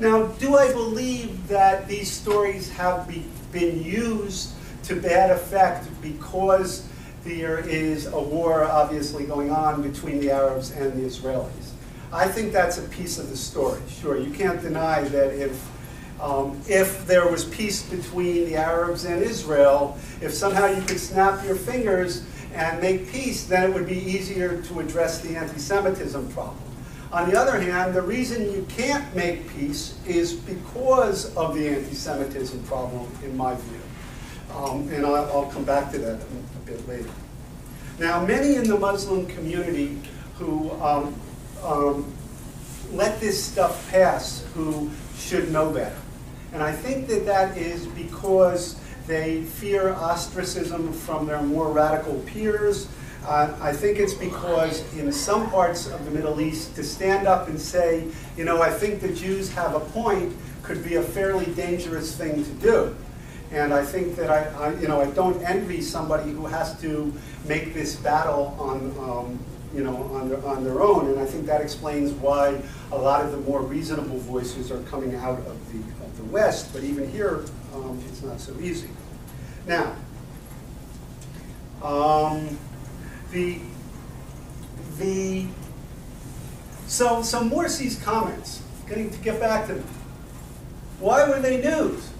Now, do I believe that these stories have been used to bad effect because there is a war obviously going on between the Arabs and the Israelis? I think that's a piece of the story. Sure, you can't deny that if there was peace between the Arabs and Israel, if somehow you could snap your fingers and make peace, then it would be easier to address the anti-Semitism problem. On the other hand, the reason you can't make peace is because of the anti-Semitism problem, in my view. And I'll come back to that a bit later. Now, many in the Muslim community who let this stuff pass, who should know better. And I think that that is because they fear ostracism from their more radical peers. I think it's because in some parts of the Middle East, to stand up and say, you know, I think the Jews have a point, could be a fairly dangerous thing to do. And I think that I don't envy somebody who has to make this battle on their own. And I think that explains why a lot of the more reasonable voices are coming out of the West. But even here, it's not so easy. Now, so Morsi's comments, to get back to them. Why were they news?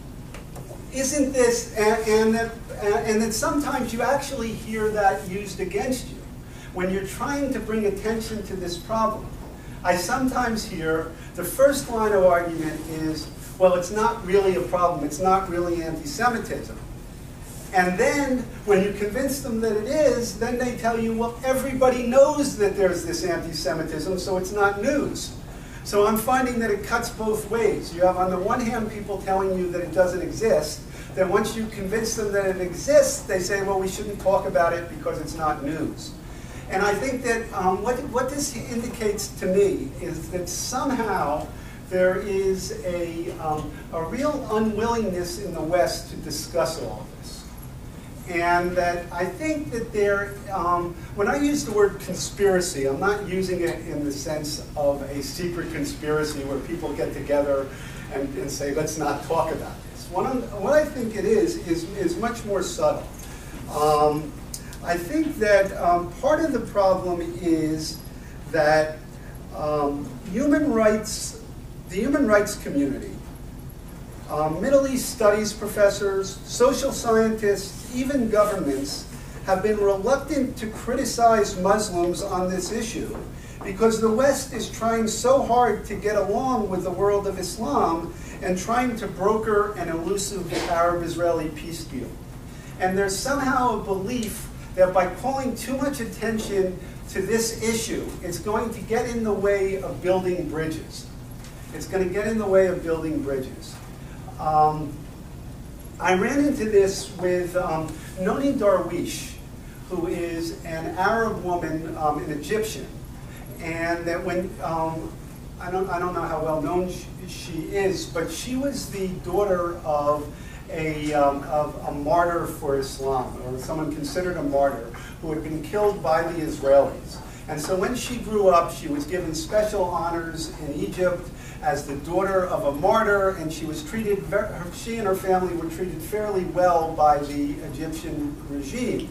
Isn't this, and that sometimes you actually hear that used against you. When you're trying to bring attention to this problem, I sometimes hear the first line of argument is, well, it's not really a problem, it's not really anti-Semitism. And then, when you convince them that it is, then they tell you, well, everybody knows that there's this anti-Semitism, so it's not news. So I'm finding that it cuts both ways. You have, on the one hand, people telling you that it doesn't exist. Then once you convince them that it exists, they say, well, we shouldn't talk about it because it's not news. And I think that what this indicates to me is that somehow there is a real unwillingness in the West to discuss all of this. And that I think that when I use the word conspiracy, I'm not using it in the sense of a secret conspiracy where people get together and say, let's not talk about this. What I think it is much more subtle. I think that part of the problem is that the human rights community, Middle East studies professors, social scientists, even governments have been reluctant to criticize Muslims on this issue because the West is trying so hard to get along with the world of Islam and trying to broker an elusive Arab-Israeli peace deal. And there's somehow a belief that by calling too much attention to this issue, it's going to get in the way of building bridges. It's going to get in the way of building bridges. I ran into this with Noni Darwish, who is an Arab woman, an Egyptian, and that when I don't know how well known she is, but she was the daughter of a martyr for Islam, or someone considered a martyr, who had been killed by the Israelis. And so when she grew up, she was given special honors in Egypt as the daughter of a martyr, and she was treated, she and her family were treated fairly well by the Egyptian regime.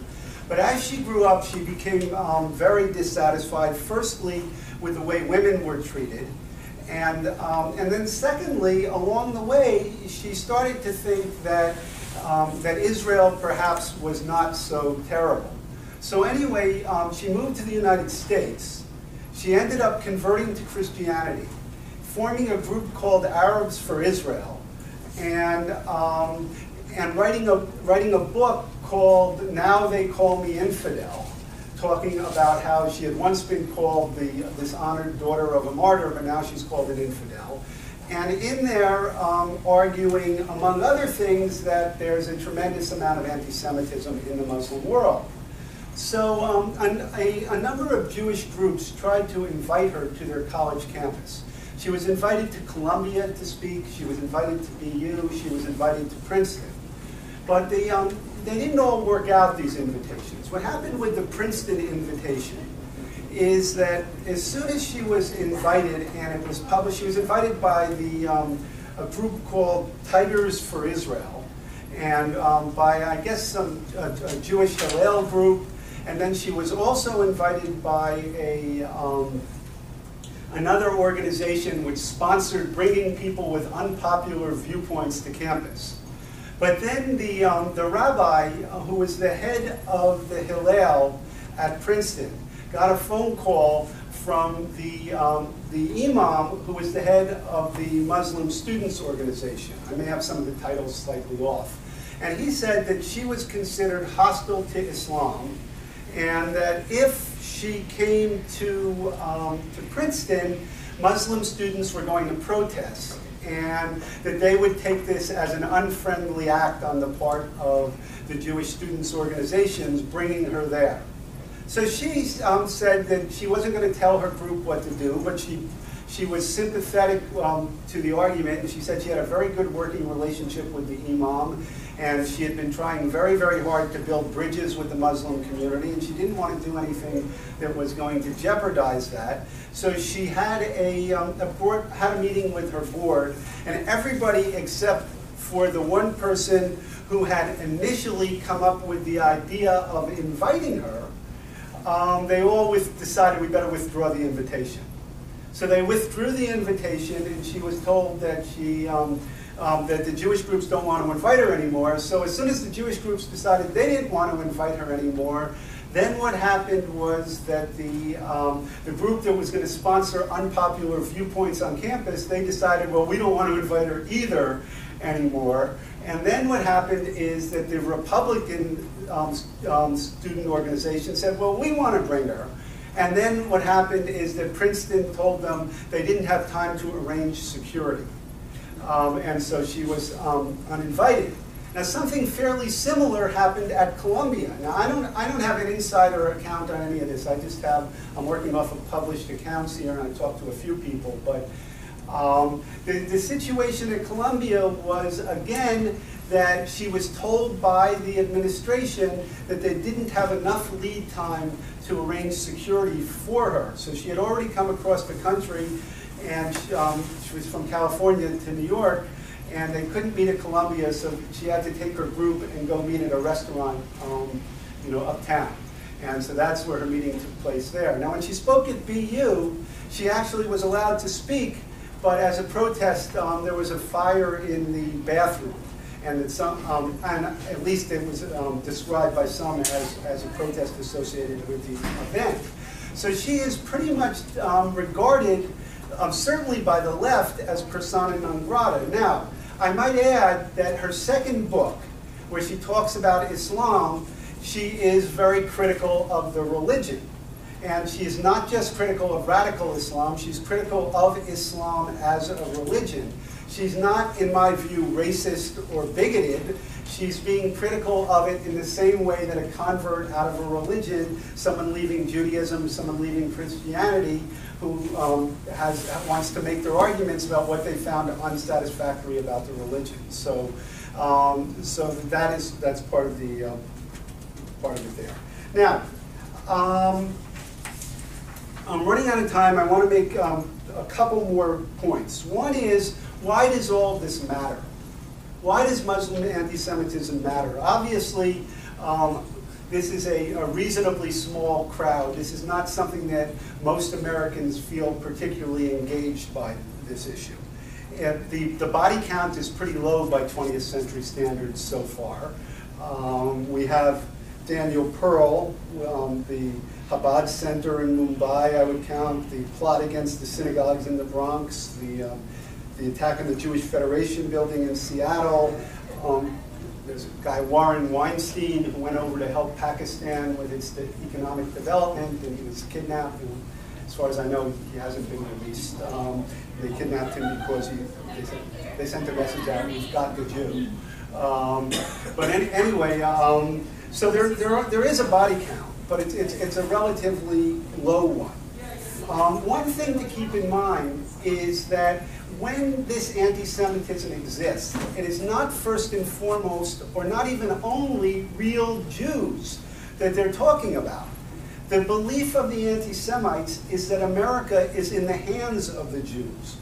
But as she grew up, she became very dissatisfied, firstly, with the way women were treated. And then secondly, along the way, she started to think that, that Israel perhaps was not so terrible. So anyway, she moved to the United States. She ended up converting to Christianity, forming a group called Arabs for Israel, and writing a book called Now They Call Me Infidel, talking about how she had once been called this honored daughter of a martyr, but now she's called an infidel. And in there, arguing, among other things, that there's a tremendous amount of anti-Semitism in the Muslim world. So a number of Jewish groups tried to invite her to their college campus. She was invited to Columbia to speak, she was invited to BU, she was invited to Princeton. But they didn't all work out, these invitations. What happened with the Princeton invitation is that as soon as she was invited, and it was published, she was invited by a group called Tigers for Israel, and by, I guess, a Jewish Hillel group, and then she was also invited by another organization which sponsored bringing people with unpopular viewpoints to campus. But then the rabbi, who was the head of the Hillel at Princeton, got a phone call from the imam, who was the head of the Muslim Students Organization. I may have some of the titles slightly off. And he said that she was considered hostile to Islam, and that if she came to Princeton, Muslim students were going to protest, and that they would take this as an unfriendly act on the part of the Jewish students' organizations bringing her there. So she said that she wasn't going to tell her group what to do, but she was sympathetic to the argument, and she said she had a very good working relationship with the imam, and she had been trying very, very hard to build bridges with the Muslim community, and she didn't want to do anything that was going to jeopardize that. So she had had a meeting with her board, and everybody except for the one person who had initially come up with the idea of inviting her, they all decided we better withdraw the invitation. So they withdrew the invitation, and she was told that that the Jewish groups don't want to invite her anymore. So as soon as the Jewish groups decided they didn't want to invite her anymore, then what happened was that the group that was going to sponsor unpopular viewpoints on campus, they decided, well, we don't want to invite her either anymore. And then what happened is that the Republican student organization said, well, we want to bring her. And then what happened is that Princeton told them they didn't have time to arrange security. And so she was uninvited. Now, something fairly similar happened at Columbia. Now, I don't have an insider account on any of this. I'm working off of published accounts here, and I talked to a few people. But the situation at Columbia was, again, that she was told by the administration that they didn't have enough lead time to arrange security for her. So she had already come across the country, and she was from California to New York, and they couldn't meet at Columbia, so she had to take her group and go meet at a restaurant, uptown. And so that's where her meeting took place there. Now, when she spoke at BU, she actually was allowed to speak, but as a protest, there was a fire in the bathroom, and and at least it was described by some as a protest associated with the event. So she is pretty much regarded, certainly by the left, as persona non grata. Now, I might add that her second book, where she talks about Islam, she is very critical of the religion. And she is not just critical of radical Islam, she's critical of Islam as a religion. She's not, in my view, racist or bigoted. She's being critical of it in the same way that a convert out of a religion, someone leaving Judaism, someone leaving Christianity, who wants to make their arguments about what they found unsatisfactory about the religion. So, that's part of it there. Now, I'm running out of time. I want to make a couple more points. One is, why does all this matter? Why does Muslim anti-Semitism matter? Obviously, this is a reasonably small crowd. This is not something that most Americans feel particularly engaged by this issue. And the body count is pretty low by 20th century standards so far. We have Daniel Pearl, the Chabad Center in Mumbai, I would count, the plot against the synagogues in the Bronx, the attack on the Jewish Federation building in Seattle. There's a guy, Warren Weinstein, who went over to help Pakistan with its economic development, and he was kidnapped. And as far as I know, he hasn't been released. They kidnapped him because they sent a message out, we've got the Jew. Anyway, so there is a body count, but it's a relatively low one. One thing to keep in mind is that when this anti-Semitism exists, it is not first and foremost, or not even only, real Jews that they're talking about. The belief of the anti-Semites is that America is in the hands of the Jews.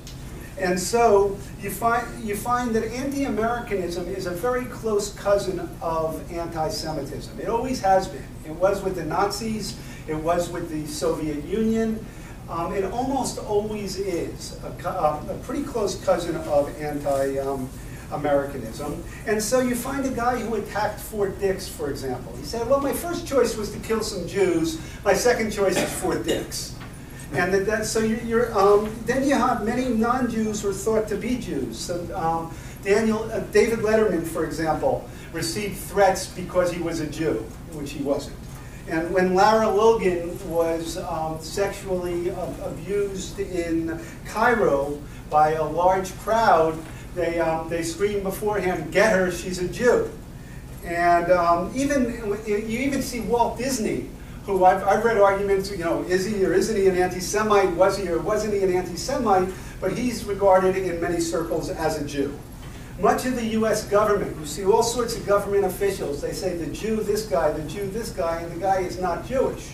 And so you find that anti-Americanism is a very close cousin of anti-Semitism. It always has been. It was with the Nazis. It was with the Soviet Union. It almost always is a pretty close cousin of anti-Americanism. And so you find a guy who attacked Fort Dix, for example. He said, well, my first choice was to kill some Jews. My second choice is Fort Dix. And then you have many non-Jews who are thought to be Jews. So David Letterman, for example, received threats because he was a Jew, which he wasn't. And when Lara Logan was sexually abused in Cairo by a large crowd, they screamed beforehand, "Get her, she's a Jew." And you even see Walt Disney, who I've read arguments, is he or isn't he an anti-Semite? Was he or wasn't he an anti-Semite? But he's regarded in many circles as a Jew. Much of the US government, you see all sorts of government officials, they say the Jew this guy, the Jew this guy, and the guy is not Jewish.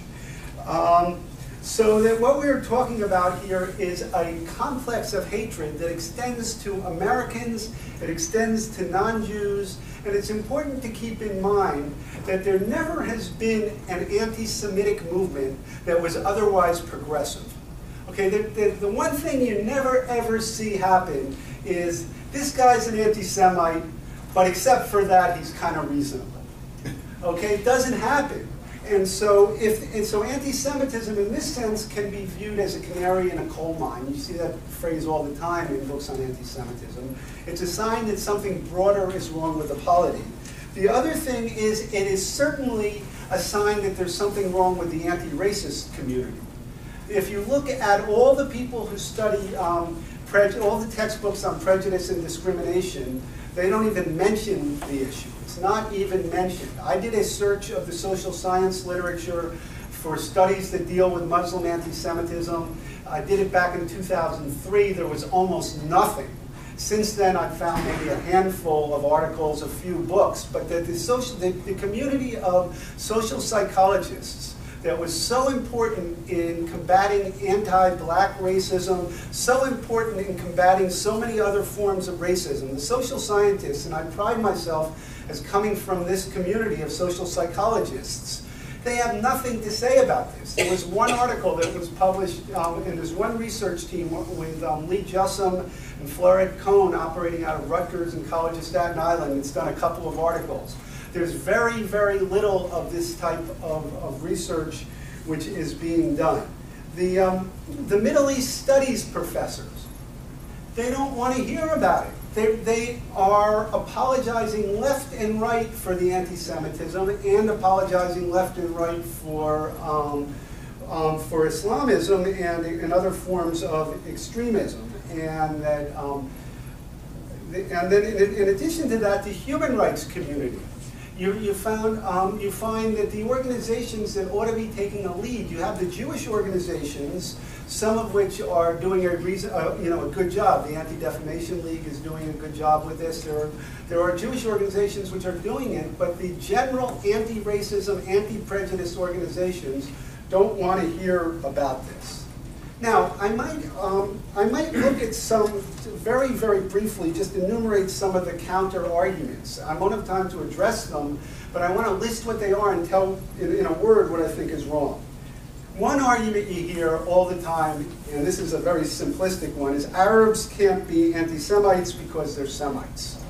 So that what we're talking about here is a complex of hatred that extends to Americans, it extends to non-Jews, and it's important to keep in mind that there never has been an anti-Semitic movement that was otherwise progressive. Okay, the one thing you never ever see happen is this guy's an anti-Semite, but except for that, he's kind of reasonable. Okay, it doesn't happen. And so anti-Semitism in this sense can be viewed as a canary in a coal mine. You see that phrase all the time in books on anti-Semitism. It's a sign that something broader is wrong with the polity. The other thing is it is certainly a sign that there's something wrong with the anti-racist community. If you look at all the people who study all the textbooks on prejudice and discrimination, they don't even mention the issue. It's not even mentioned. I did a search of the social science literature for studies that deal with Muslim anti-Semitism. I did it back in 2003. There was almost nothing. Since then, I've found maybe a handful of articles, a few books, but the community of social psychologists that was so important in combating anti-black racism, so important in combating so many other forms of racism. The social scientists, and I pride myself as coming from this community of social psychologists, they have nothing to say about this. There was one article that was published, and there's one research team with Lee Jussum and Floret Cohn operating out of Rutgers and College of Staten Island. It's done a couple of articles. There's very, very little of this type of research which is being done. The Middle East studies professors, they don't want to hear about it. They are apologizing left and right for the anti-Semitism and apologizing left and right for Islamism and other forms of extremism. And then in addition to that, the human rights community. You find that the organizations that ought to be taking a lead, you have the Jewish organizations, some of which are doing a good job. The Anti-Defamation League is doing a good job with this. There are Jewish organizations which are doing it, but the general anti-racism, anti-prejudice organizations don't want to hear about this. Now, I might look at some, very, very briefly, just enumerate some of the counter-arguments. I won't have time to address them, but I want to list what they are and tell, in a word, what I think is wrong. One argument you hear all the time, and this is a very simplistic one, is Arabs can't be anti-Semites because they're Semites.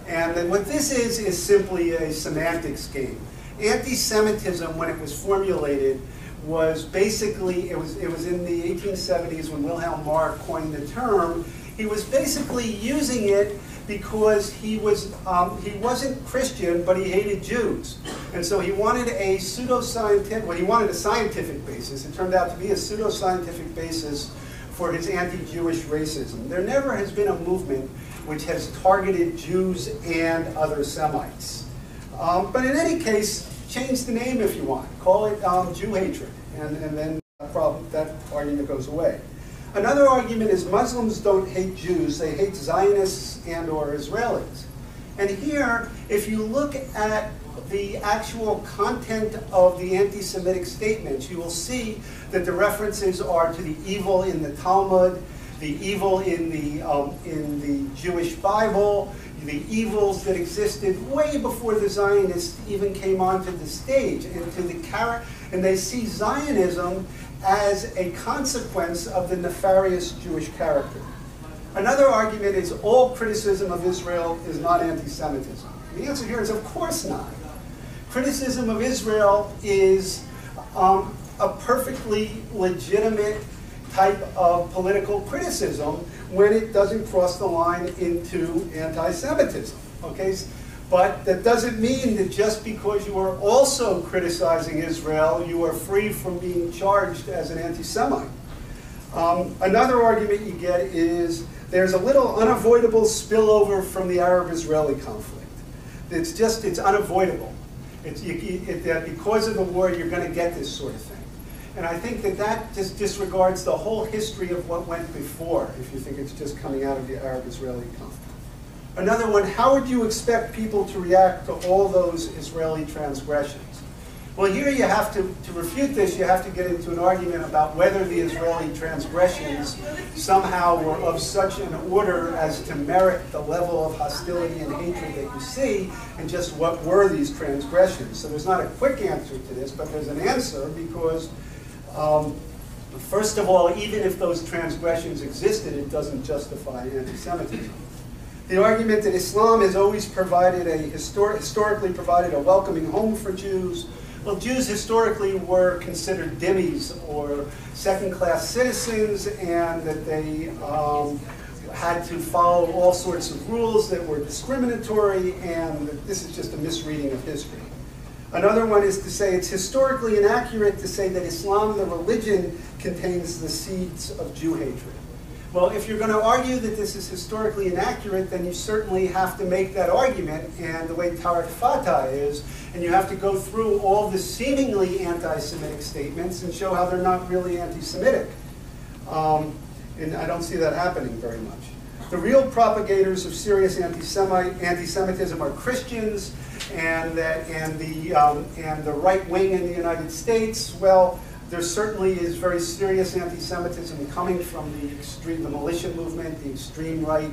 And then what this is simply a semantics game. Anti-Semitism, when it was formulated, was basically, it was in the 1870s when Wilhelm Marr coined the term. He was basically using it because he wasn't Christian, but he hated Jews. And so he wanted a pseudoscientific, well, he wanted a scientific basis. It turned out to be a pseudoscientific basis for his anti-Jewish racism. There never has been a movement which has targeted Jews and other Semites. But in any case, change the name if you want. Call it Jew hatred, and then that argument goes away. Another argument is Muslims don't hate Jews, they hate Zionists and or Israelis. And here, if you look at the actual content of the anti-Semitic statements, you will see that the references are to the evil in the Talmud, the evil in the Jewish Bible, the evils that existed way before the Zionists even came onto the stage, and they see Zionism as a consequence of the nefarious Jewish character. Another argument is all criticism of Israel is not anti-Semitism. The answer here is of course not. Criticism of Israel is a perfectly legitimate type of political criticism when it doesn't cross the line into anti-Semitism. Okay? But that doesn't mean that just because you are also criticizing Israel, you are free from being charged as an anti-Semite. Another argument you get is there's a little unavoidable spillover from the Arab-Israeli conflict. It's unavoidable. That because of the war, you're going to get this sort of thing. And I think that just disregards the whole history of what went before, if you think it's just coming out of the Arab-Israeli conflict. Another one, how would you expect people to react to all those Israeli transgressions? Well, here you have to refute this, you have to get into an argument about whether the Israeli transgressions somehow were of such an order as to merit the level of hostility and hatred that you see, and just what were these transgressions. So there's not a quick answer to this, but there's an answer because, first of all, even if those transgressions existed, it doesn't justify anti-Semitism. The argument that Islam has always provided historically provided a welcoming home for Jews. Well, Jews historically were considered dhimmis, or second-class citizens, and that they had to follow all sorts of rules that were discriminatory, and that this is just a misreading of history. Another one is to say it's historically inaccurate to say that Islam, the religion, contains the seeds of Jew hatred. Well, if you're going to argue that this is historically inaccurate, then you certainly have to make that argument, and the way Tarek Fatah is, and you have to go through all the seemingly anti-Semitic statements and show how they're not really anti-Semitic. And I don't see that happening very much. The real propagators of serious anti-Semitism are Christians, and the right wing in the United States. Well, there certainly is very serious anti-Semitism coming from the militia movement, the extreme right.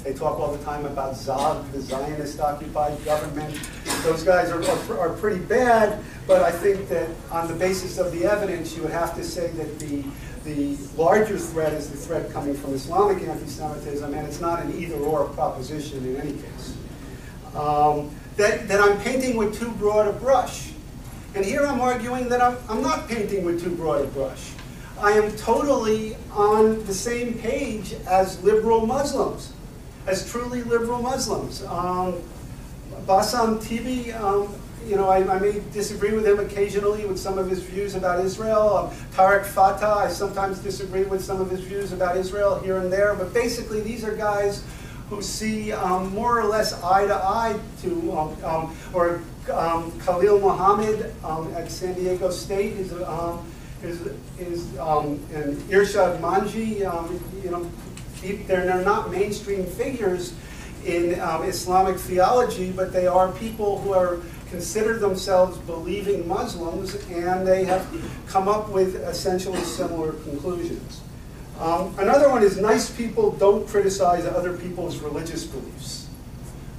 They talk all the time about Zog, the Zionist-occupied government. Those guys are pretty bad, but I think that on the basis of the evidence, you would have to say that the larger threat is the threat coming from Islamic anti-Semitism, and it's not an either-or proposition in any case. That I'm painting with too broad a brush. And here I'm arguing that I'm not painting with too broad a brush. I am totally on the same page as liberal Muslims, as truly liberal Muslims. Bassam Tibi, I may disagree with him occasionally with some of his views about Israel. Tarek Fatah, I sometimes disagree with some of his views about Israel here and there. But basically, these are guys who see more or less eye to eye to, Khalil Muhammad at San Diego State is and Irshad Manji. They're not mainstream figures in Islamic theology, but they are people who consider themselves believing Muslims, and they have come up with essentially similar conclusions. Another one is nice people don't criticize other people's religious beliefs.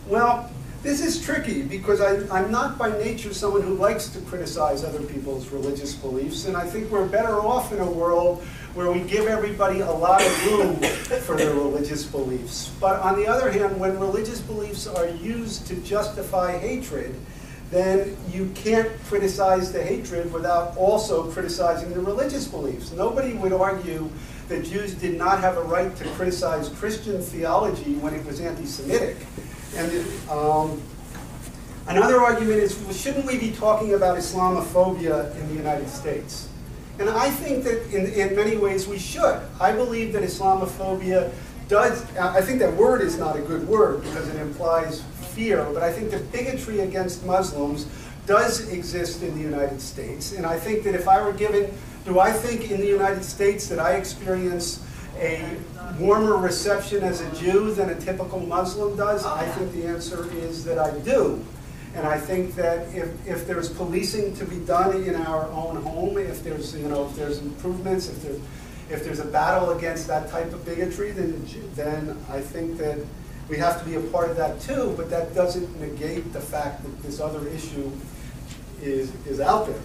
Well, this is tricky because I'm not by nature someone who likes to criticize other people's religious beliefs, and I think we're better off in a world where we give everybody a lot of room for their religious beliefs. But on the other hand, when religious beliefs are used to justify hatred, then you can't criticize the hatred without also criticizing the religious beliefs. Nobody would argue that Jews did not have a right to criticize Christian theology when it was anti-Semitic. And another argument is, well, shouldn't we be talking about Islamophobia in the United States? And I think that in many ways we should. I believe that Islamophobia I think that word is not a good word because it implies fear, but I think that bigotry against Muslims does exist in the United States. And I think that if I were given, do I think in the United States that I experience a warmer reception as a Jew than a typical Muslim does? I think the answer is that I do. And I think that if there's policing to be done in our own home, if there's, if there's improvements, if there's a battle against that type of bigotry, then I think that we have to be a part of that too, but that doesn't negate the fact that this other issue is out there.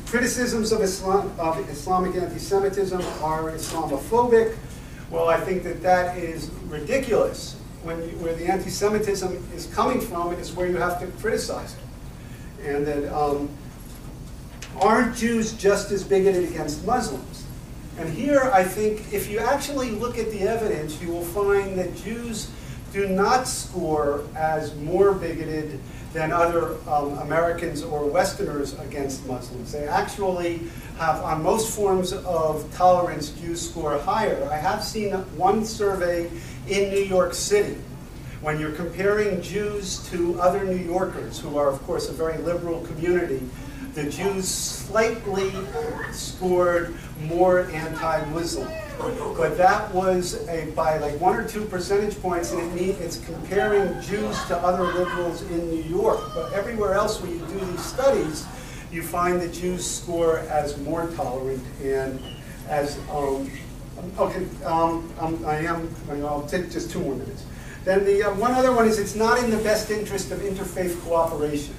Criticisms of Islamic anti-Semitism are Islamophobic. Well, I think that is ridiculous. Where the anti-Semitism is coming from is where you have to criticize it. And that aren't Jews just as bigoted against Muslims? And here I think if you actually look at the evidence, you will find that Jews do not score as more bigoted than other Americans or Westerners against Muslims. They actually have, on most forms of tolerance, Jews score higher. I have seen one survey in New York City. When you're comparing Jews to other New Yorkers, who are, of course, a very liberal community, the Jews slightly scored more anti-Muslim. But that was by like 1 or 2 percentage points, and it's comparing Jews to other liberals in New York. But everywhere else where you do these studies, you find that Jews score as more tolerant and as, I'll take just 2 more minutes. Then the one other one is it's not in the best interest of interfaith cooperation.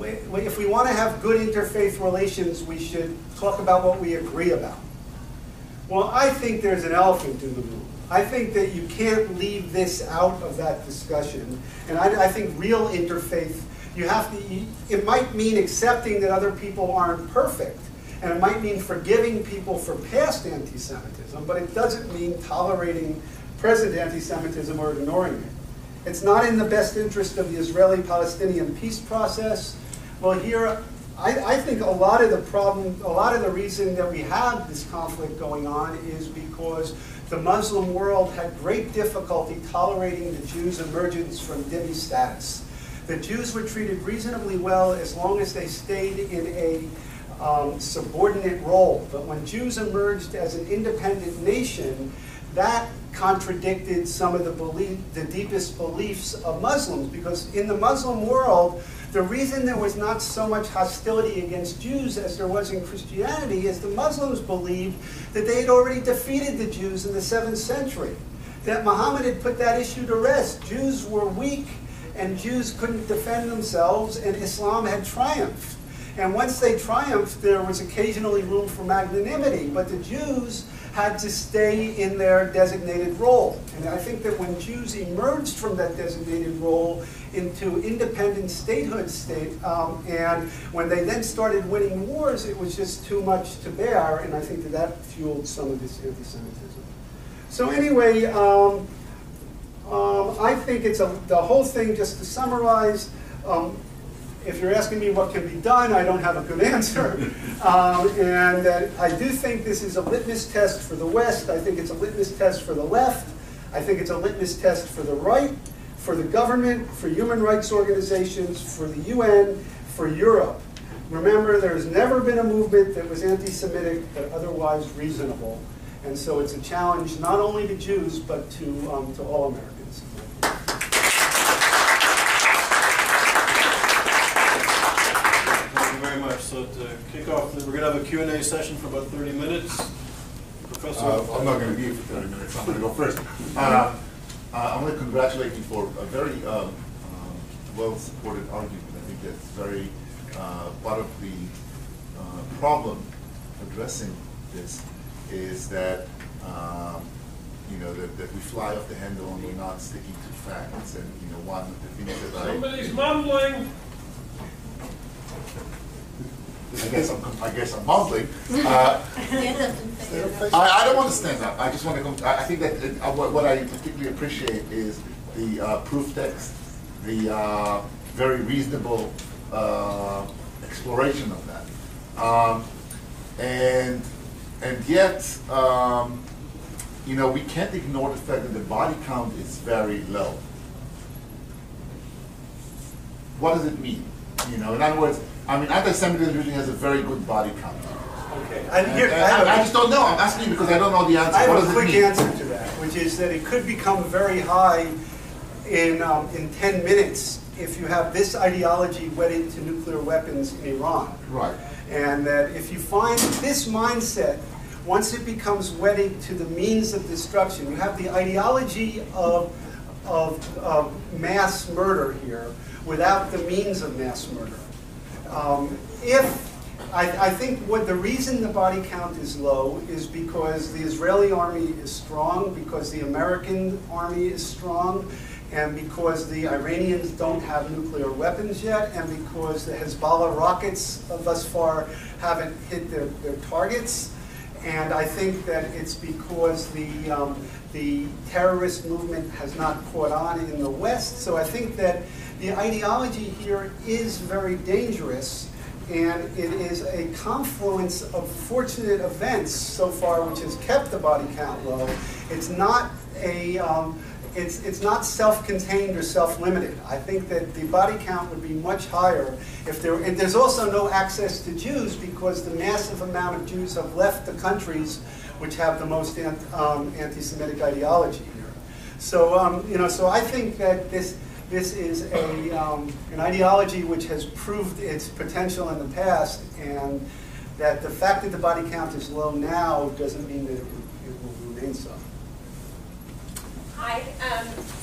If we want to have good interfaith relations, we should talk about what we agree about. Well, I think there's an elephant in the room. I think that you can't leave this out of that discussion. And I think real interfaith, it might mean accepting that other people aren't perfect. And it might mean forgiving people for past anti-Semitism, but it doesn't mean tolerating present anti-Semitism or ignoring it. It's not in the best interest of the Israeli-Palestinian peace process. Well, here, I think a lot of the reason that we have this conflict going on is because the Muslim world had great difficulty tolerating the Jews' emergence from dhimmi status. The Jews were treated reasonably well as long as they stayed in a subordinate role. But when Jews emerged as an independent nation, that contradicted some of the deepest beliefs of Muslims, because in the Muslim world, the reason there was not so much hostility against Jews as there was in Christianity is the Muslims believed that they had already defeated the Jews in the 7th century, that Muhammad had put that issue to rest. Jews were weak, and Jews couldn't defend themselves, and Islam had triumphed. And once they triumphed, there was occasionally room for magnanimity, but the Jews had to stay in their designated role. And I think that when Jews emerged from that designated role into independent statehood and when they then started winning wars, it was just too much to bear, and I think that fueled some of this anti-Semitism. So anyway, I think it's the whole thing, just to summarize, if you're asking me what can be done, I don't have a good answer. And I do think this is a litmus test for the West. I think it's a litmus test for the left. I think it's a litmus test for the right, for the government, for human rights organizations, for the UN, for Europe. Remember, there's never been a movement that was anti-Semitic but otherwise reasonable. And so it's a challenge not only to Jews, but to all Americans. Very much. So to kick off, we're going to have a Q&A session for about 30 minutes. Professor? I'm not going to give for 30 minutes. I'm going to go first. I want to congratulate you for a very well-supported argument. I think that's very part of the problem addressing this is that that we fly off the handle and we're not sticking to facts. And one of the things that somebody's mumbling. I guess I'm mumbling. I don't want to stand up. I just want to. I think that what I particularly appreciate is the proof text, the very reasonable exploration of that, and yet we can't ignore the fact that the body count is very low. What does it mean? In other words, anti-Semitism usually has a very good body count. Okay. I just don't know. I'm asking you because I don't know the answer. I What have does a it quick mean? answer to that, which is that it could become very high in 10 minutes if you have this ideology wedded to nuclear weapons in Iran. Right. And that if you find this mindset, once it becomes wedded to the means of destruction, you have the ideology of mass murder here without the means of mass murder. I think what the reason the body count is low is because the Israeli army is strong, because the American army is strong, and because the Iranians don't have nuclear weapons yet, and because the Hezbollah rockets thus far haven't hit their targets. And I think that it's because the terrorist movement has not caught on in the West. So I think that the ideology here is very dangerous, and it is a confluence of fortunate events so far which has kept the body count low. It's not a it's not self-contained or self-limited. I think that the body count would be much higher if there. And there's also no access to Jews because the massive amount of Jews have left the countries which have the most anti-Semitic ideology here. So so I think that this is an ideology which has proved its potential in the past, and that the fact that the body count is low now doesn't mean that it will remain so. Hi,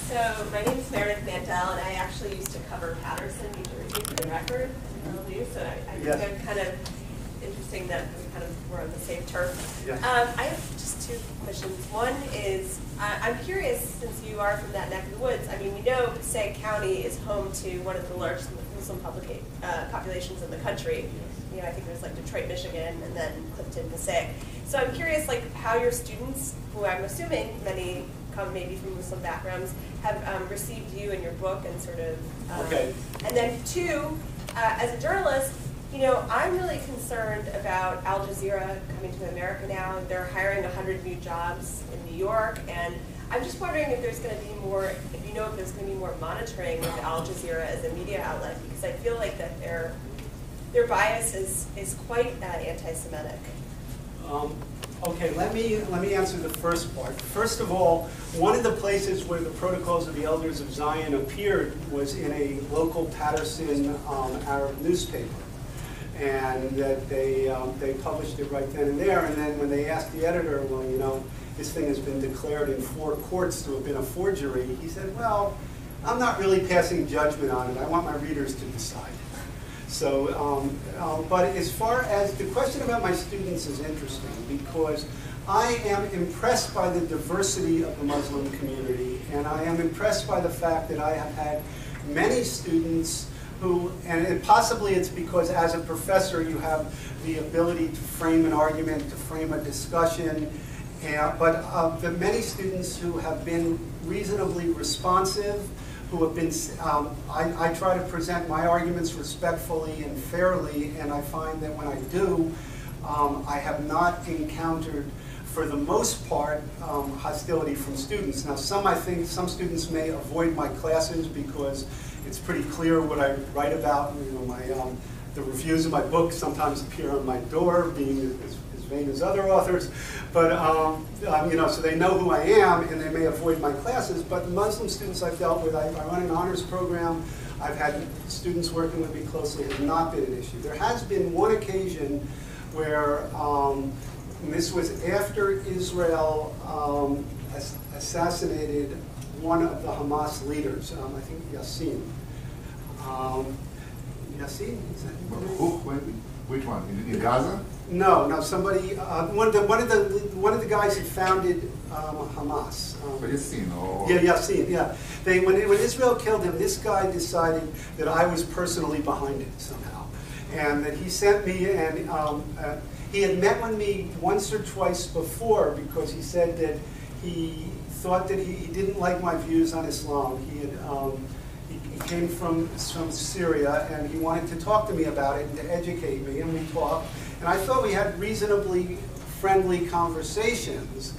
so my name is Meredith Mandel, and I actually used to cover Patterson, New Jersey, for the record, so I think I'm kind of interesting that we kind of were on the same turf. Yes. I have just two questions. One is, I'm curious, since you are from that neck of the woods, I mean, we know Passaic County is home to one of the largest Muslim populations in the country. You know, I think it was like Detroit, Michigan, and then Clifton, Passaic. So I'm curious, like, how your students, who I'm assuming many come maybe from Muslim backgrounds, have received you and your book and sort of, Okay. And then two, as a journalist, you know, I'm really concerned about Al Jazeera coming to America now. They're hiring 100 new jobs in New York, and I'm just wondering if there's going to be more, if you know if there's going to be more monitoring of Al Jazeera as a media outlet, because I feel like that their bias is quite anti-Semitic. Okay, let me answer the first part. First of all, one of the places where the Protocols of the Elders of Zion appeared was in a local Patterson Arab newspaper, and that they published it right then and there. And then when they asked the editor, well, you know, this thing has been declared in 4 courts to have been a forgery, he said, well, I'm not really passing judgment on it. I want my readers to decide. So, but as far as the question about my students is interesting, because I am impressed by the diversity of the Muslim community, and I am impressed by the fact that I have had many students who, and possibly it's because as a professor you have the ability to frame an argument, to frame a discussion, but the many students who have been reasonably responsive, who have been, I try to present my arguments respectfully and fairly, and I find that when I do, I have not encountered, for the most part, hostility from students. Now, I think some students may avoid my classes because it's pretty clear what I write about. You know, the reviews of my book sometimes appear on my door, being as vain as other authors. But you know, so they know who I am, and they may avoid my classes. But the Muslim students I've dealt with, I run an honors program. I've had students working with me closely. Has not been an issue. There has been one occasion where, and this was after Israel assassinated one of the Hamas leaders, I think Yassin. Yassin? Is that Which one? In Gaza? No, somebody. One of the guys who founded Hamas. Yassin, or yeah, Yassin. Yeah. When Israel killed him, this guy decided that I was personally behind it somehow, and that he sent me and. He had met with me once or twice before because he said that he thought that he didn't like my views on Islam. He came from Syria and he wanted to talk to me about it and to educate me, and we talked. And I thought we had reasonably friendly conversations.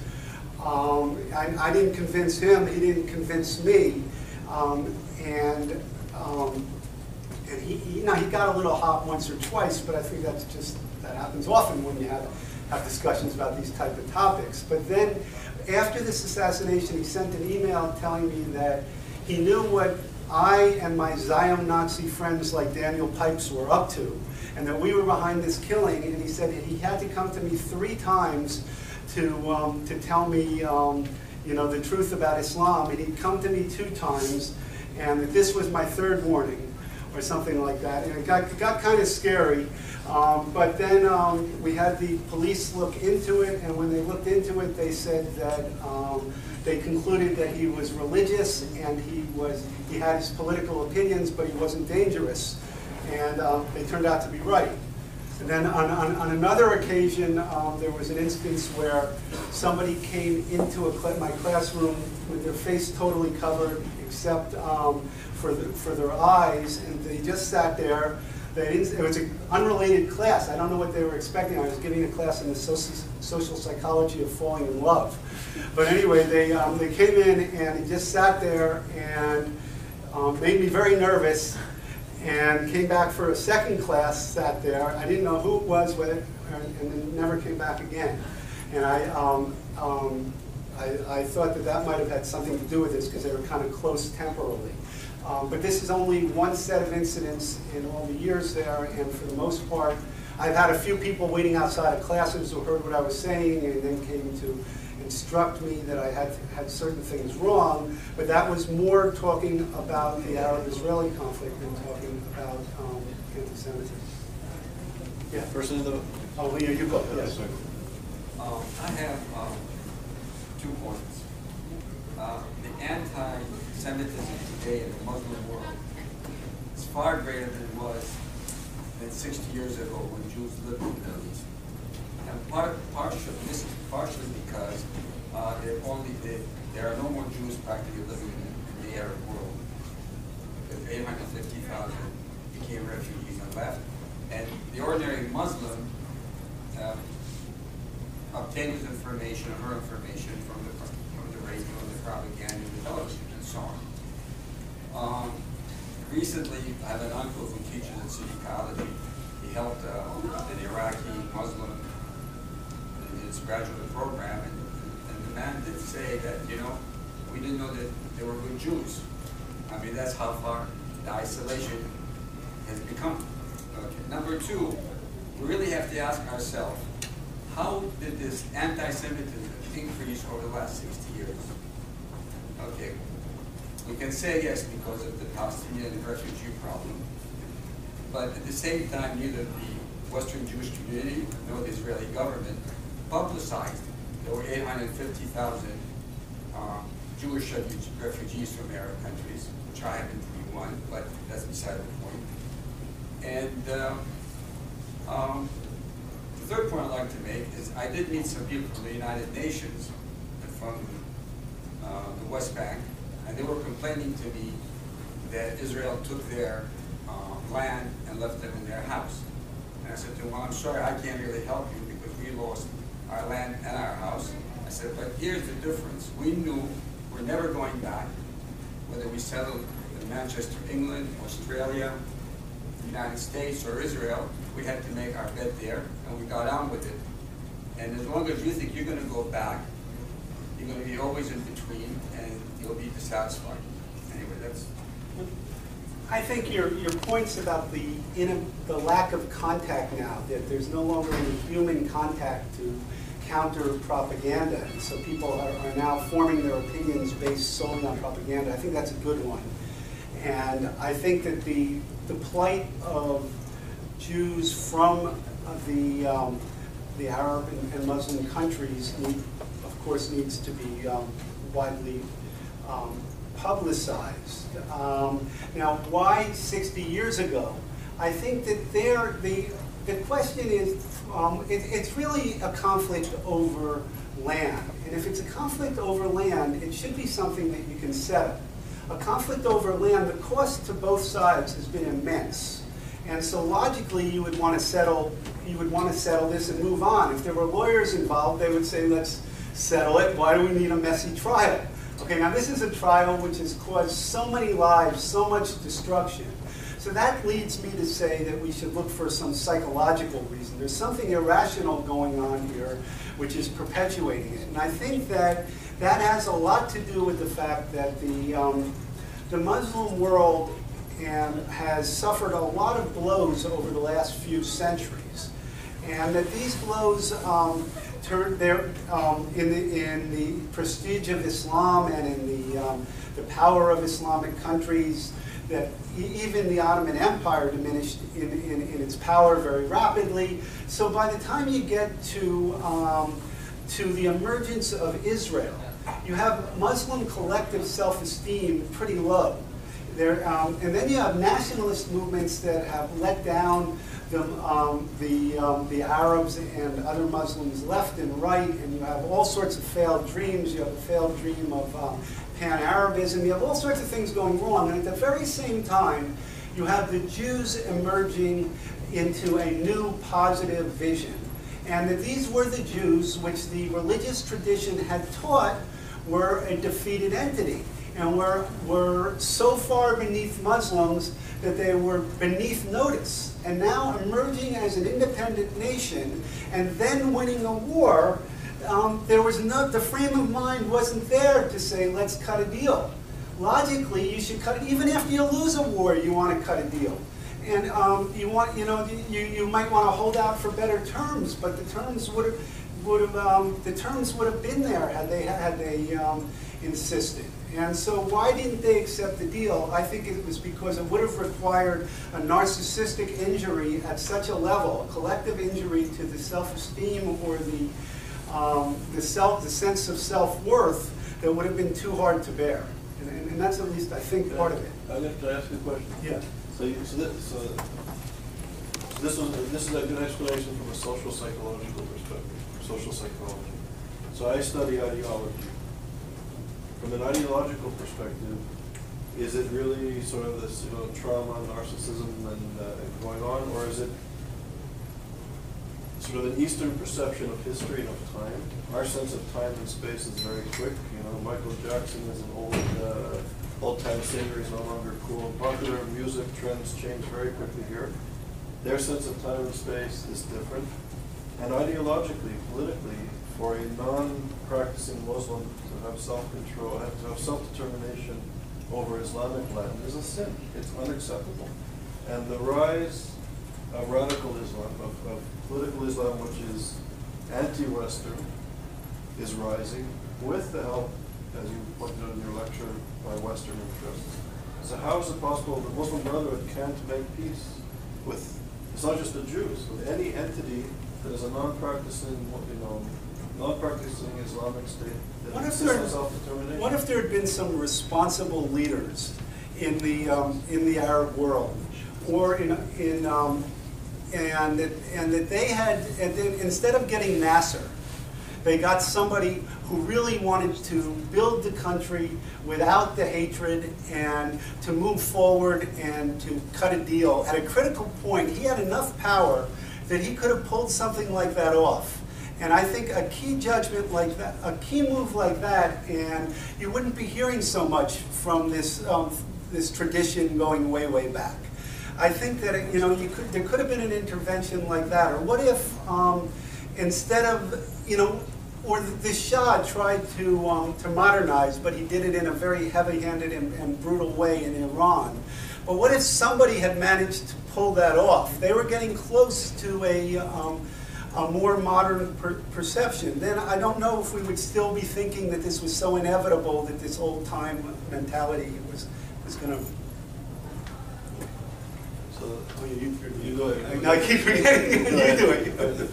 I didn't convince him, he didn't convince me. And he got a little hot once or twice, but I think that happens often when you have discussions about these type of topics. But then, after this assassination, he sent an email telling me that he knew what I and my Zion Nazi friends like Daniel Pipes were up to, and that we were behind this killing. And he said he had to come to me 3 times to tell me, the truth about Islam. And he'd come to me 2 times, and that this was my 3rd warning, or something like that. And it got kind of scary. But then we had the police look into it, and when they looked into it, they said that they concluded that he was religious and he had his political opinions, but he wasn't dangerous. And they turned out to be right. And then on another occasion, there was an instance where somebody came into my classroom with their face totally covered, except for their eyes, and they just sat there. It was an unrelated class. I don't know what they were expecting. I was giving a class in the social psychology of falling in love. But anyway, they came in and he just sat there and made me very nervous, and came back for a 2nd class, sat there. I didn't know who it was, and then never came back again. And I thought that might have had something to do with this, because they were kind of close temporally. But this is only one set of incidents in all the years there, and for the most part, I've had a few people waiting outside of classes who heard what I was saying and then came to instruct me that I had certain things wrong, but that was more talking about the Arab-Israeli conflict than talking about anti-Semitism. Yeah. Person in the... Oh, Leah, you go. Yes. I have 2 points. The anti-Semitism today in the Muslim world is far greater than it was than 60 years ago when Jews lived in the Middle East. And this is partially because there are no more Jews practically living in the Arab world. Because 850,000 became refugees and left. And the ordinary Muslim obtained his information, or her information, from the radio and the propaganda and the television and so on. Recently, I have an uncle who teaches at City College. He helped an Iraqi Muslim in his graduate program, and the man did say that, we didn't know that they were good Jews. I mean, that's how far the isolation has become. Okay. Number 2, we really have to ask ourselves, how did this anti-Semitism increase over the last 60 years? Okay, we can say yes because of the Palestinian refugee problem, but at the same time, neither the Western Jewish community nor the Israeli government publicized there were 850,000 Jewish refugees from Arab countries, which I happen to be one, but that's beside the point. And the 3rd point I'd like to make is I did meet some people from the United Nations and from the West Bank, and they were complaining to me that Israel took their land and left them in their house. And I said to them, well, I'm sorry, I can't really help you because we lost our land and our house. I said, but here's the difference. We knew we're never going back, whether we settled in Manchester, England, Australia, the United States, or Israel. We had to make our bed there, and we got on with it. And as long as you think you're going to go back, you're going to be always in between, and you'll be dissatisfied. Anyway, that's... I think your points about the lack of contact now, that there's no longer any human contact to counter propaganda, and so people are now forming their opinions based solely on propaganda. I think that's a good one. And I think that the plight of Jews from the Arab and Muslim countries, of course, needs to be widely publicized. Now, why 60 years ago? I think that the question is, it's really a conflict over land. And if it's a conflict over land, it should be something that you can settle. A conflict over land, the cost to both sides has been immense. And so logically, you would want to settle this and move on. If there were lawyers involved, they would say, let's settle it. Why do we need a messy trial? Okay, now this is a trial which has caused so many lives, so much destruction. So that leads me to say that we should look for some psychological reason. There's something irrational going on here which is perpetuating it. And I think that that has a lot to do with the fact that the Muslim world has suffered a lot of blows over the last few centuries. And that these blows in the prestige of Islam and in the power of Islamic countries, that even the Ottoman Empire diminished in its power very rapidly. So by the time you get to the emergence of Israel, you have Muslim collective self-esteem pretty low. And then you have nationalist movements that have let down the Arabs and other Muslims left and right, and you have all sorts of failed dreams. You have a failed dream of pan-Arabism. You have all sorts of things going wrong. And at the very same time, you have the Jews emerging into a new positive vision. And that these were the Jews which the religious tradition had taught were a defeated entity. And were so far beneath Muslims that they were beneath notice. And now emerging as an independent nation and then winning a war, the frame of mind wasn't there to say, let's cut a deal. Logically, you should cut it. Even after you lose a war, you want to cut a deal. And you might want to hold out for better terms, but the terms would have been there had they insisted. And so why didn't they accept the deal? I think it was because it would have required a narcissistic injury at such a level, a collective injury to the self-esteem or the sense of self-worth that would have been too hard to bear. And that's at least, I think, part of it. I'd like to ask you a question. Yeah. So this is a good explanation from a social psychological perspective, social psychology. So I study ideology. From an ideological perspective, is it really sort of this trauma, narcissism, and going on, or is it sort of an Eastern perception of history and of time? Our sense of time and space is very quick. Michael Jackson is an old-time singer. He's no longer cool and popular. Music trends change very quickly here. Their sense of time and space is different. And ideologically, politically, for a non-practicing Muslim to have self-control, to have self-determination over Islamic land is a sin. It's unacceptable. And the rise of radical Islam, of political Islam, which is anti-Western, is rising with the help, as you pointed out in your lecture, by Western interests. So how is it possible that Muslim Brotherhood can't make peace with, it's not just the Jews, with any entity that is a non-practicing Islamic state that insists on self-determination? What if there had been some responsible leaders in the Arab world, or and that they had, and then instead of getting Nasser, they got somebody who really wanted to build the country without the hatred and to move forward and to cut a deal. At a critical point, he had enough power that he could have pulled something like that off. And I think a key judgment like that, a key move like that, and you wouldn't be hearing so much from this this tradition going way, way back. I think that there could have been an intervention like that. Or what if instead of or the Shah tried to modernize, but he did it in a very heavy-handed and brutal way in Iran. But what if somebody had managed to pull that off? They were getting close to a more modern perception. Then I don't know if we would still be thinking that this was so inevitable that this old-time mentality was going to. So you go ahead. I keep forgetting. You do it.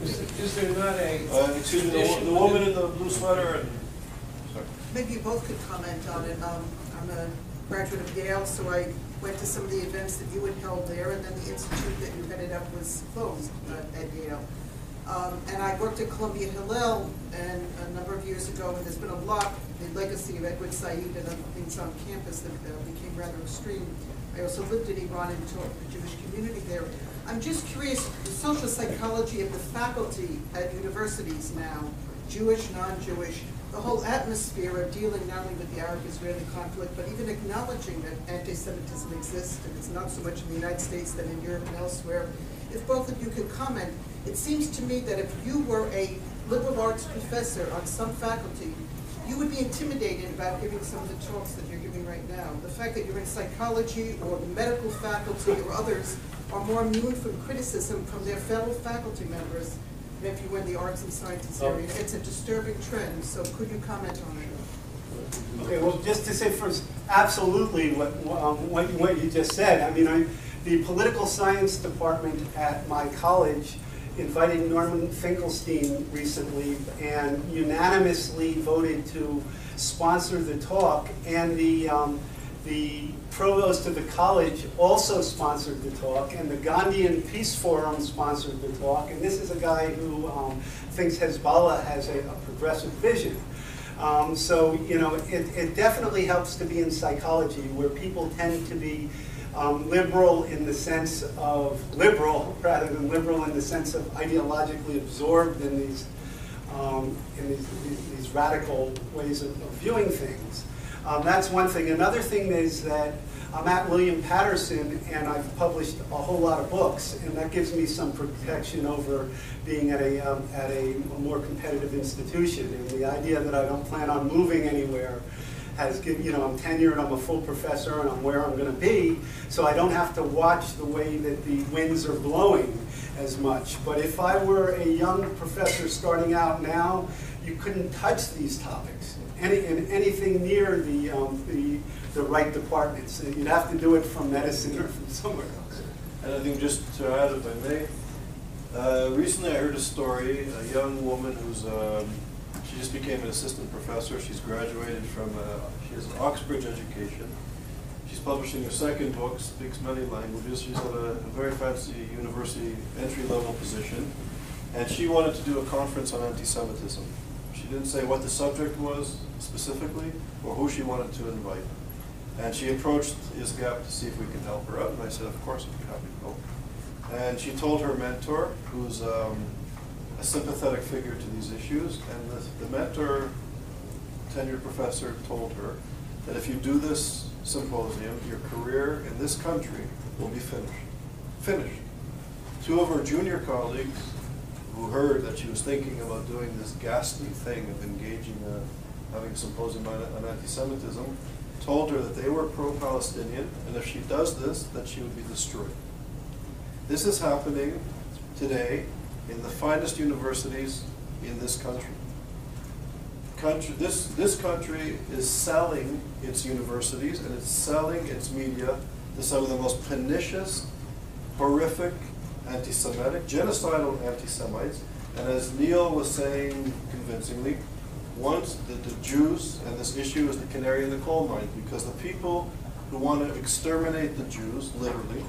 Is there not a excuse me, the woman in the blue sweater? And, sorry. Maybe you both could comment on it. I'm a graduate of Yale, so I went to some of the events that you had held there, and then the institute that you headed up was closed at Yale. And I worked at Columbia Hillel, and a number of years ago, and there's been a lot, the legacy of Edward Said and other things on campus that became rather extreme. I also lived in Iran and taught the Jewish community there. I'm just curious, the social psychology of the faculty at universities now, Jewish, non-Jewish, the whole atmosphere of dealing not only with the Arab-Israeli conflict, but even acknowledging that anti-Semitism exists, and it's not so much in the United States than in Europe and elsewhere. If both of you could comment, it seems to me that if you were a liberal arts professor on some faculty, you would be intimidated about giving some of the talks that you're giving right now. The fact that you're in psychology or the medical faculty or others are more immune from criticism from their fellow faculty members than if you were in the arts and sciences area. It's a disturbing trend, so could you comment on it? Okay, well, just to say first, absolutely what you just said. I mean, the political science department at my college invited Norman Finkelstein recently and unanimously voted to sponsor the talk, and the provost of the college also sponsored the talk, and the Gandhian Peace Forum sponsored the talk, and this is a guy who thinks Hezbollah has a progressive vision. So, you know, it definitely helps to be in psychology, where people tend to be liberal in the sense of liberal, rather than liberal in the sense of ideologically absorbed in these radical ways of viewing things. That's one thing. Another thing is that I'm at William Patterson, and I've published a whole lot of books, and that gives me some protection over being at a more competitive institution. And the idea that I don't plan on moving anywhere has given, you know, I'm tenured, I'm a full professor, and I'm where I'm going to be, so I don't have to watch the way that the winds are blowing as much. But if I were a young professor starting out now, you couldn't touch these topics, anything near the right departments. You'd have to do it from medicine or from somewhere else. And I think just to add, if I may, recently I heard a story, a young woman who's she just became an assistant professor. She's graduated from, she has an Oxbridge education. She's publishing her second book, speaks many languages. She's at a very fancy university entry-level position. And she wanted to do a conference on anti-Semitism. She didn't say what the subject was specifically or who she wanted to invite. And she approached ISGAP to see if we could help her out. And I said, of course, I'd be happy to help. And she told her mentor, who's a sympathetic figure to these issues, and the mentor, tenured professor, told her that if you do this symposium, your career in this country will be finished. Finished. Two of her junior colleagues, who heard that she was thinking about doing this ghastly thing of engaging, having a symposium on anti-Semitism, told her that they were pro-Palestinian, and if she does this, that she would be destroyed. This is happening today in the finest universities in this country. This country is selling its universities and it's selling its media to some of the most pernicious, horrific, anti-Semitic, genocidal anti-Semites. And as Neil was saying convincingly, once the Jews, and this issue is the canary in the coal mine, because the people who want to exterminate the Jews, literally,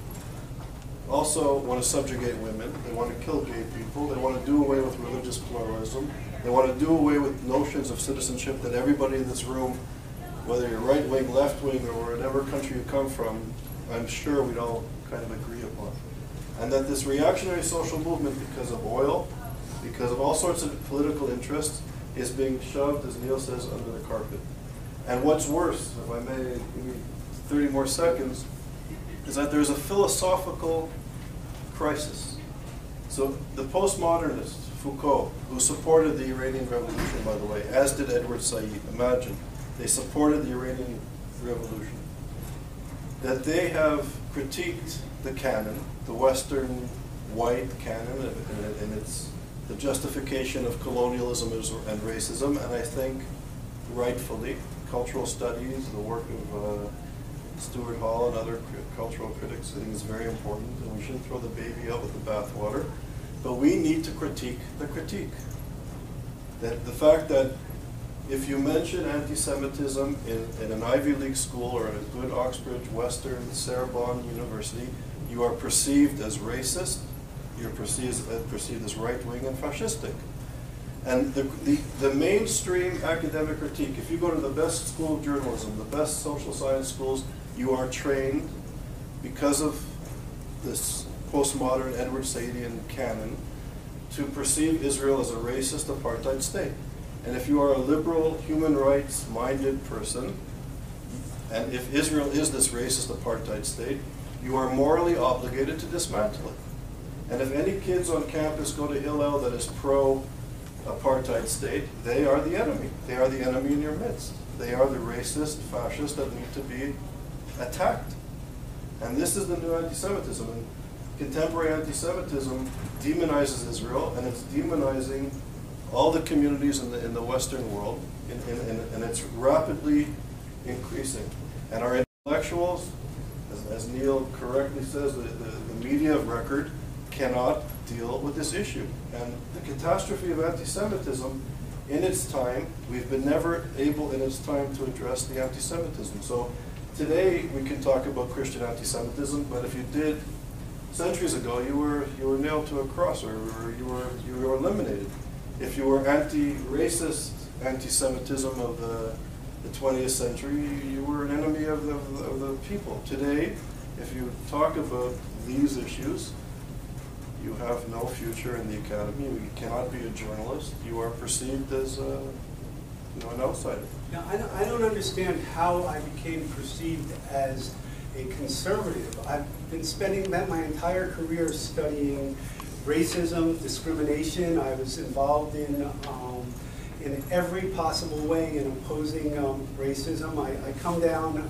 also want to subjugate women. They want to kill gay people. They want to do away with religious pluralism. They want to do away with notions of citizenship that everybody in this room, whether you're right wing, left wing, or whatever country you come from, I'm sure we'd all kind of agree upon. And that this reactionary social movement, because of oil, because of all sorts of political interests, is being shoved, as Neil says, under the carpet. And what's worse, if I may give me 30 more seconds, is that there's a philosophical crisis. So the postmodernist, Foucault, who supported the Iranian Revolution, by the way, as did Edward Said, imagine, they supported the Iranian Revolution, that they have critiqued the canon, the Western white canon, and it's the justification of colonialism and racism, and I think rightfully, cultural studies, the work of Stuart Hall and other cultural critics, I think is very important, and we shouldn't throw the baby out with the bathwater. But we need to critique the critique. That the fact that if you mention anti-Semitism in an Ivy League school or in a good Oxbridge, Western, Sorbonne University, you are perceived as racist, you're perceived as right-wing and fascistic. And the mainstream academic critique, if you go to the best school of journalism, the best social science schools, you are trained because of this postmodern Edward Saidian canon to perceive Israel as a racist apartheid state. And if you are a liberal, human rights-minded person, and if Israel is this racist apartheid state, you are morally obligated to dismantle it. And if any kids on campus go to Hillel that is pro-apartheid state, they are the enemy. They are the enemy in your midst. They are the racist, fascists that need to be attacked. And this is the new anti-Semitism. And contemporary anti-Semitism demonizes Israel, and it's demonizing all the communities in the Western world, and it's rapidly increasing. And our intellectuals, as Neil correctly says, the media of record cannot deal with this issue. And the catastrophe of anti-Semitism, in its time, we've been never able in its time to address the anti-Semitism. So today we can talk about Christian anti-Semitism, but if you did centuries ago, you were nailed to a cross, or you were eliminated. If you were anti-racist anti-Semitism of the 20th century, you were an enemy of the people. Today, if you talk about these issues, you have no future in the academy. You cannot be a journalist. You are perceived as an outsider. Now, I don't understand how I became perceived as a conservative. I've been spending my entire career studying racism, discrimination. I was involved in every possible way in opposing racism. I come down,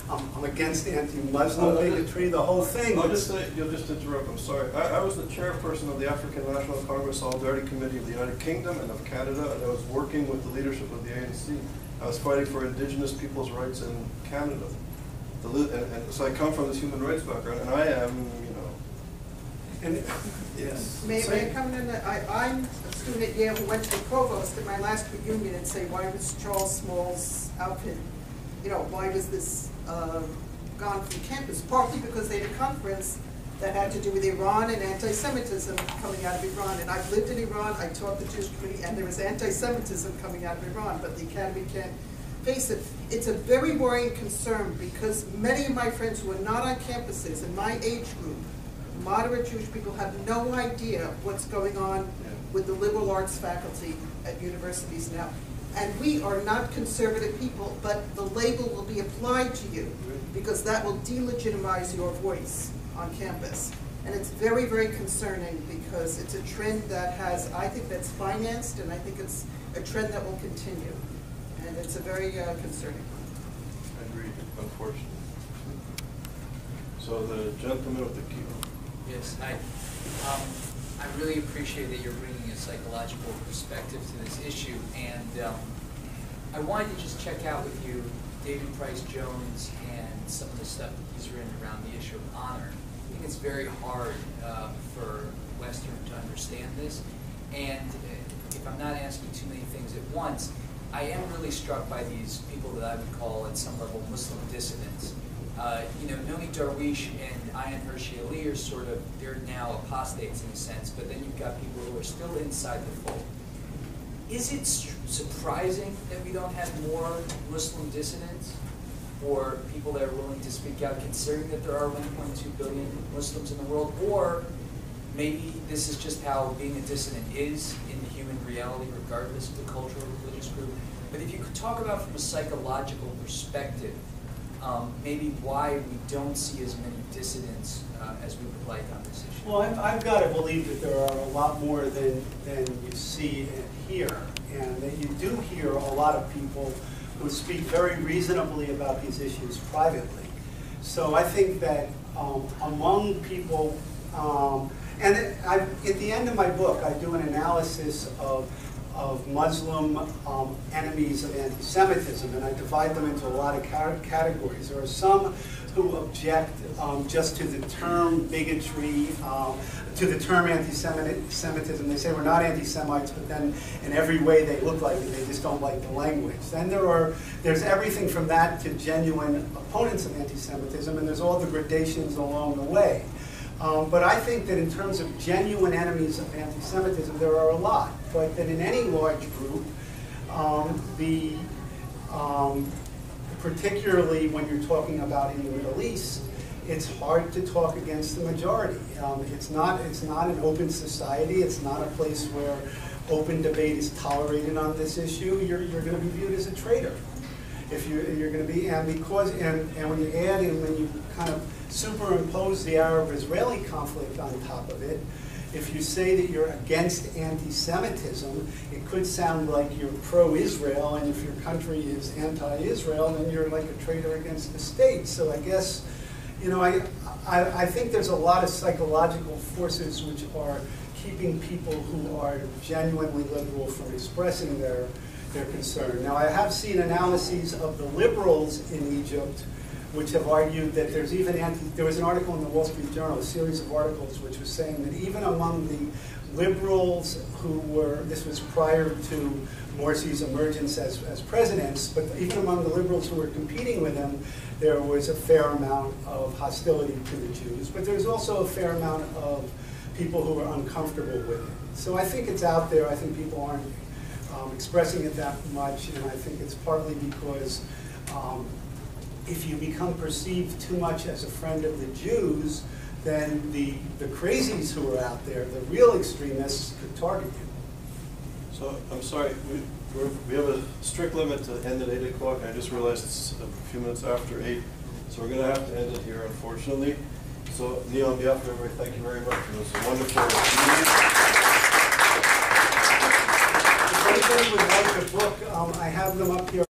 I'm against anti-Muslim bigotry, the whole thing. I'll just say, you'll just interrupt, I'm sorry. I was the chairperson of the African National Congress Solidarity Committee of the United Kingdom and of Canada, and I was working with the leadership of the ANC. I was fighting for Indigenous people's rights in Canada. And so I come from this human rights background, and I am, And yes. May I come in? I'm a student at Yale who went to the provost at my last reunion and say, why was Charles Small's outfit, why was this gone from campus? Partly because they had a conference that had to do with Iran and anti-Semitism coming out of Iran. And I've lived in Iran, I taught the Jewish community, and there was anti-Semitism coming out of Iran, but the academy can't face it. It's a very worrying concern because many of my friends who are not on campuses in my age group, moderate Jewish people, have no idea what's going on with the liberal arts faculty at universities now. And we are not conservative people, but the label will be applied to you because that will delegitimize your voice on campus. And it's very, very concerning because it's a trend that I think that's financed, and I think it's a trend that will continue. And it's a very concerning one. Agreed, unfortunately. So the gentleman with the keyboard. Yes, I really appreciate that you're bringing a psychological perspective to this issue, and I wanted to just check out with you David Price Jones and some of the stuff that he's written around the issue of honor. I think it's very hard for Western to understand this, and if I'm not asking too many things at once, I am really struck by these people that I would call at some level Muslim dissidents. Nomi Darwish and Ayan Hirsi Ali are they're now apostates in a sense, but then you've got people who are still inside the fold. Is it surprising that we don't have more Muslim dissidents or people that are willing to speak out, considering that there are 1.2 billion Muslims in the world? Or maybe this is just how being a dissident is in the human reality, regardless of the cultural or religious group. But if you could talk about from a psychological perspective, maybe why we don't see as many dissidents as we would like on this issue. Well, I've got to believe that there are a lot more than you see and hear, and that you do hear a lot of people who speak very reasonably about these issues privately. So I think that among people, and at the end of my book, I do an analysis of Muslim enemies of anti-Semitism, and I divide them into a lot of categories. There are some who object just to the term bigotry, to the term anti-Semitism. They say we're not anti-Semites, but then in every way they look like it. They just don't like the language. Then there's everything from that to genuine opponents of anti-Semitism, and there's all the gradations along the way. But I think that in terms of genuine enemies of anti-Semitism, there are a lot. But that in any large group, particularly when you're talking about in the Middle East, it's hard to talk against the majority. It's not an open society. It's not a place open debate is tolerated on this issue, you're going to be viewed as a traitor. If you're going to be, and when you add in, when you kind of superimpose the Arab-Israeli conflict on top of it, if you say that you're against anti-Semitism, it could sound like you're pro-Israel, and if your country is anti-Israel, then you're like a traitor against the state. So I guess, you know, I think there's a lot of psychological forces which are keeping people who are genuinely liberal from expressing their concern. Now, I have seen analyses of the liberals in Egypt which have argued that there's even there was an article in the Wall Street Journal, a series of articles, which was saying that even among the liberals who were, this was prior to Morsi's emergence as presidents, but even among the liberals who were competing with him, there was a fair amount of hostility to the Jews, but there's also a fair amount of people who are uncomfortable with it. So I think it's out there. I think people aren't expressing it that much, and I think it's partly because if you become perceived too much as a friend of the Jews, then the crazies who are out there, the real extremists, could target you. So, I'm sorry, we have a strict limit to end at 8 o'clock. I just realized it's a few minutes after 8, so we're going to have to end it here, unfortunately. So, Neil, on behalf of everybody, thank you very much. It was a wonderful meeting. If anybody would like a book, I have them up here.